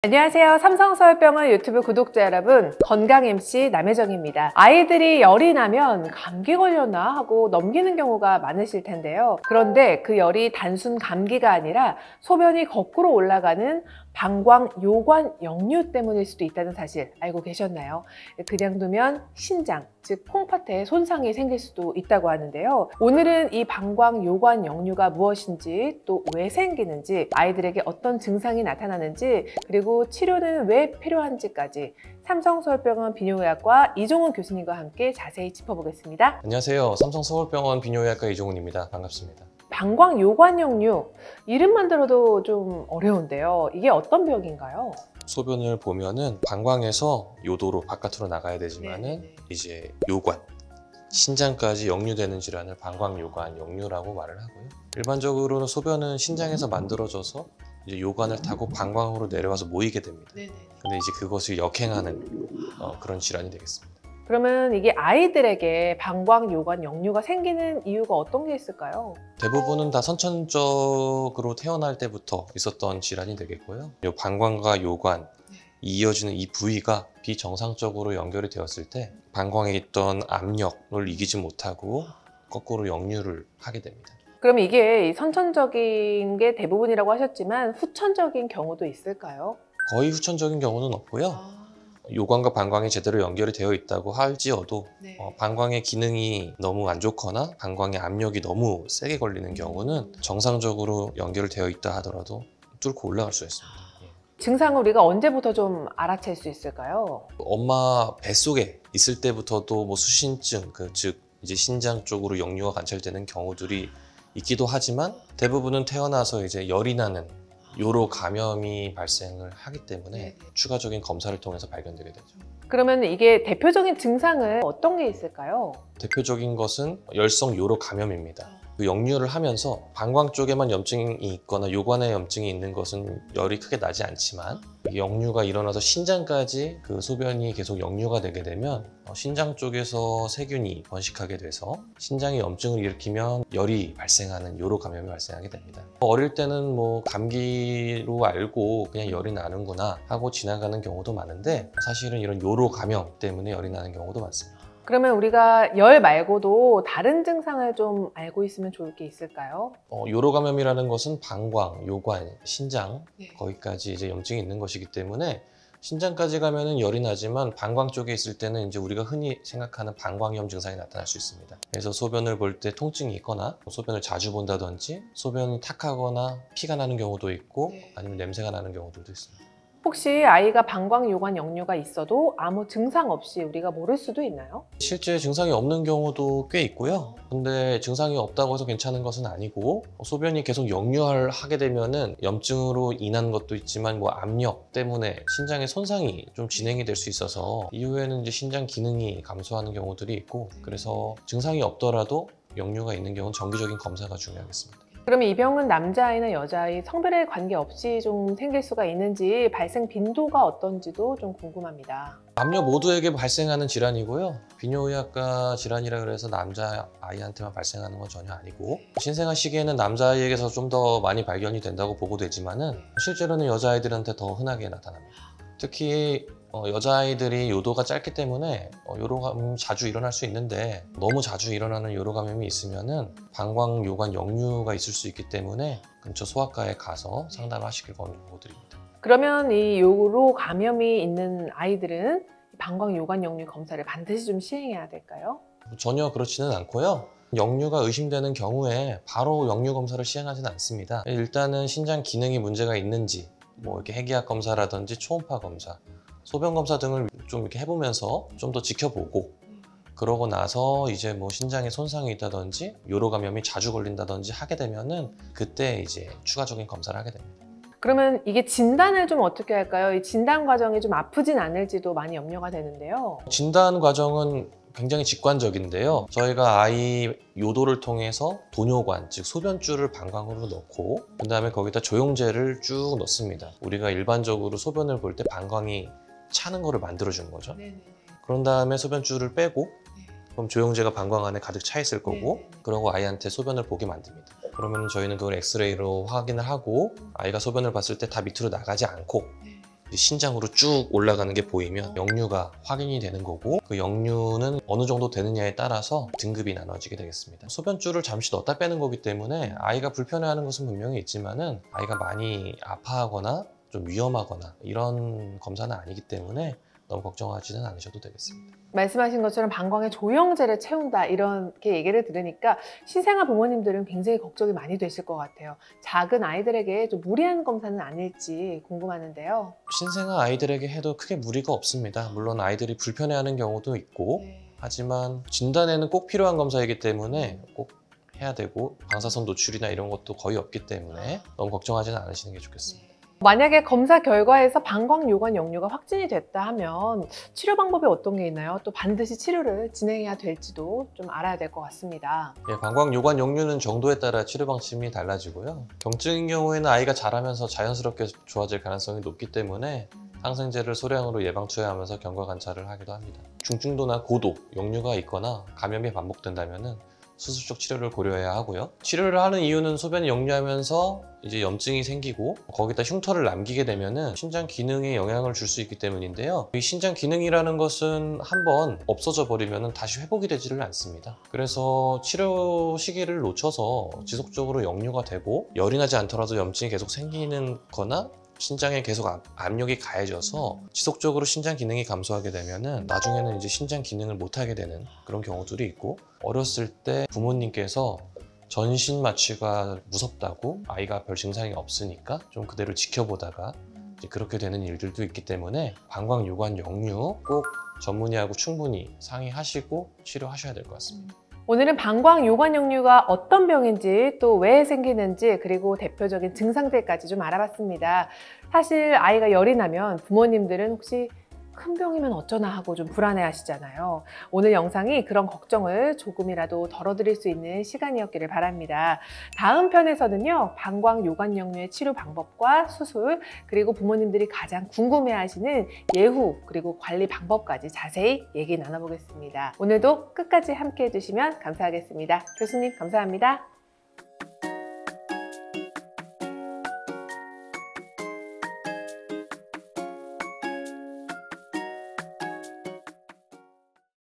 안녕하세요. 삼성서울병원 유튜브 구독자 여러분, 건강 MC 남혜정입니다. 아이들이 열이 나면 감기 걸렸나 하고 넘기는 경우가 많으실 텐데요. 그런데 그 열이 단순 감기가 아니라 소변이 거꾸로 올라가는 방광요관 역류 때문일 수도 있다는 사실 알고 계셨나요? 그냥 두면 신장, 즉 콩팥에 손상이 생길 수도 있다고 하는데요. 오늘은 이 방광요관 역류가 무엇인지, 또 왜 생기는지, 아이들에게 어떤 증상이 나타나는지, 그리고 치료는 왜 필요한지까지 삼성서울병원 비뇨의학과 이종훈 교수님과 함께 자세히 짚어보겠습니다. 안녕하세요. 삼성서울병원 비뇨의학과 이종훈입니다. 반갑습니다. 방광요관역류, 이름만 들어도 좀 어려운데요. 이게 어떤 병인가요? 소변을 보면은 방광에서 요도로 바깥으로 나가야 되지만은 네네. 이제 요관, 신장까지 역류되는 질환을 방광요관 역류라고 말을 하고요. 일반적으로는 소변은 신장에서 만들어져서 이제 요관을 타고 방광으로 내려와서 모이게 됩니다. 근데 이제 그것을 역행하는 그런 질환이 되겠습니다. 그러면 이게 아이들에게 방광요관 역류가 생기는 이유가 어떤 게 있을까요? 대부분은 다 선천적으로 태어날 때부터 있었던 질환이 되겠고요. 요 방광과 요관 이어지는 이 부위가 비정상적으로 연결이 되었을 때 방광에 있던 압력을 이기지 못하고 거꾸로 역류를 하게 됩니다. 그럼 이게 선천적인 게 대부분이라고 하셨지만 후천적인 경우도 있을까요? 거의 후천적인 경우는 없고요. 요관과 방광이 제대로 연결이 되어 있다고 할지어도 방광의 기능이 너무 안 좋거나 방광의 압력이 너무 세게 걸리는 경우는 정상적으로 연결되어 있다 하더라도 뚫고 올라갈 수 있습니다. 증상을 우리가 언제부터 좀 알아챌 수 있을까요? 엄마 뱃속에 있을 때부터도 뭐 수신증, 즉 이제 신장 쪽으로 역류가 관찰되는 경우들이 있기도 하지만 대부분은 태어나서 이제 열이 나는 요로 감염이 발생을 하기 때문에 추가적인 검사를 통해서 발견되게 되죠. 그러면 이게 대표적인 증상은 어떤 게 있을까요? 대표적인 것은 열성 요로 감염입니다. 그 역류를 하면서 방광 쪽에만 염증이 있거나 요관에 염증이 있는 것은 열이 크게 나지 않지만 역류가 일어나서 신장까지 그 소변이 계속 역류가 되게 되면 신장 쪽에서 세균이 번식하게 돼서 신장에 염증을 일으키면 열이 발생하는 요로 감염이 발생하게 됩니다. 어릴 때는 뭐 감기로 알고 그냥 열이 나는구나 하고 지나가는 경우도 많은데 사실은 이런 요로 감염 때문에 열이 나는 경우도 많습니다. 그러면 우리가 열 말고도 다른 증상을 좀 알고 있으면 좋을 게 있을까요? 요로 감염이라는 것은 방광, 요관, 신장 거기까지 이제 염증이 있는 것이기 때문에 신장까지 가면은 열이 나지만 방광 쪽에 있을 때는 이제 우리가 흔히 생각하는 방광염 증상이 나타날 수 있습니다. 그래서 소변을 볼 때 통증이 있거나 소변을 자주 본다든지 소변이 탁하거나 피가 나는 경우도 있고 아니면 냄새가 나는 경우들도 있습니다. 혹시 아이가 방광요관 역류가 있어도 아무 증상 없이 우리가 모를 수도 있나요? 실제 증상이 없는 경우도 꽤 있고요. 근데 증상이 없다고 해서 괜찮은 것은 아니고 소변이 계속 역류하게 되면은 염증으로 인한 것도 있지만 뭐 압력 때문에 신장의 손상이 좀 진행이 될 수 있어서 이후에는 이제 신장 기능이 감소하는 경우들이 있고 그래서 증상이 없더라도 역류가 있는 경우는 정기적인 검사가 중요하겠습니다. 그러면 이 병은 남자아이나 여자아이 성별에 관계없이 좀 생길 수가 있는지 발생 빈도가 어떤지도 좀 궁금합니다. 남녀 모두에게 발생하는 질환이고요. 비뇨의학과 질환이라 그래서 남자아이한테만 발생하는 건 전혀 아니고 신생아 시기에는 남자아이에게서 좀 더 많이 발견이 된다고 보고되지만은 실제로는 여자아이들한테 더 흔하게 나타납니다. 특히 여자아이들이 요도가 짧기 때문에 요로감이 자주 일어날 수 있는데 너무 자주 일어나는 요로감염이 있으면은 방광요관 역류가 있을 수 있기 때문에 근처 소아과에 가서 상담하시길 권고드립니다. 그러면 이 요로 감염이 있는 아이들은 방광요관 역류 검사를 반드시 좀 시행해야 될까요? 전혀 그렇지는 않고요. 역류가 의심되는 경우에 바로 역류 검사를 시행하지는 않습니다. 일단은 신장 기능이 문제가 있는지 뭐 이렇게 해기학 검사라든지 초음파 검사 소변 검사 등을 좀 이렇게 해보면서 좀 더 지켜보고 그러고 나서 이제 뭐 신장에 손상이 있다든지 요로 감염이 자주 걸린다든지 하게 되면은 그때 이제 추가적인 검사를 하게 됩니다. 그러면 이게 진단을 좀 어떻게 할까요? 이 진단 과정이 좀 아프진 않을지도 많이 염려가 되는데요. 진단 과정은 굉장히 직관적인데요. 저희가 아이 요도를 통해서 도뇨관, 즉 소변줄을 방광으로 넣고 그 다음에 거기다 조영제를 쭉 넣습니다. 우리가 일반적으로 소변을 볼 때 방광이 차는 거를 만들어주는 거죠. 그런 다음에 소변줄을 빼고 그럼 조영제가 방광 안에 가득 차 있을 거고 그러고 아이한테 소변을 보게 만듭니다. 그러면 저희는 그걸 엑스레이로 확인을 하고 아이가 소변을 봤을 때 다 밑으로 나가지 않고 신장으로 쭉 올라가는 게 보이면 역류가 확인이 되는 거고, 그 역류는 어느 정도 되느냐에 따라서 등급이 나눠지게 되겠습니다. 소변줄을 잠시 넣었다 빼는 거기 때문에 아이가 불편해하는 것은 분명히 있지만은 아이가 많이 아파하거나 좀 위험하거나 이런 검사는 아니기 때문에 너무 걱정하지는 않으셔도 되겠습니다. 말씀하신 것처럼 방광에 조영제를 채운다 이렇게 얘기를 들으니까 신생아 부모님들은 굉장히 걱정이 많이 되실 것 같아요. 작은 아이들에게 좀 무리한 검사는 아닐지 궁금하는데요. 신생아 아이들에게 해도 크게 무리가 없습니다. 물론 아이들이 불편해하는 경우도 있고, 하지만 진단에는 꼭 필요한 검사이기 때문에 꼭 해야 되고, 방사선 노출이나 이런 것도 거의 없기 때문에 너무 걱정하지는 않으시는 게 좋겠습니다. 만약에 검사 결과에서 방광 요관 역류가 확진이 됐다 하면 치료 방법이 어떤 게 있나요? 또 반드시 치료를 진행해야 될지도 좀 알아야 될 것 같습니다. 예, 방광 요관 역류는 정도에 따라 치료 방침이 달라지고요. 경증인 경우에는 아이가 자라면서 자연스럽게 좋아질 가능성이 높기 때문에 항생제를 소량으로 예방 투여하면서 경과 관찰을 하기도 합니다. 중증도나 고도 역류가 있거나 감염이 반복된다면은 수술적 치료를 고려해야 하고요. 치료를 하는 이유는 소변이 역류하면서 이제 염증이 생기고 거기다 흉터를 남기게 되면은 신장 기능에 영향을 줄 수 있기 때문인데요. 이 신장 기능이라는 것은 한번 없어져 버리면은 다시 회복이 되지를 않습니다. 그래서 치료 시기를 놓쳐서 지속적으로 역류가 되고 열이 나지 않더라도 염증이 계속 생기는 거나 신장에 계속 압력이 가해져서 지속적으로 신장 기능이 감소하게 되면은 나중에는 이제 신장 기능을 못하게 되는 그런 경우들이 있고, 어렸을 때 부모님께서 전신 마취가 무섭다고 아이가 별 증상이 없으니까 좀 그대로 지켜보다가 이제 그렇게 되는 일들도 있기 때문에 방광 요관 역류 꼭 전문의하고 충분히 상의하시고 치료하셔야 될 것 같습니다. 오늘은 방광 요관 역류가 어떤 병인지 또 왜 생기는지 그리고 대표적인 증상들까지 좀 알아봤습니다. 사실 아이가 열이 나면 부모님들은 혹시 큰 병이면 어쩌나 하고 좀 불안해 하시잖아요. 오늘 영상이 그런 걱정을 조금이라도 덜어드릴 수 있는 시간이었기를 바랍니다. 다음 편에서는요, 방광 요관 역류의 치료 방법과 수술, 그리고 부모님들이 가장 궁금해 하시는 예후, 그리고 관리 방법까지 자세히 얘기 나눠보겠습니다. 오늘도 끝까지 함께 해주시면 감사하겠습니다. 교수님, 감사합니다.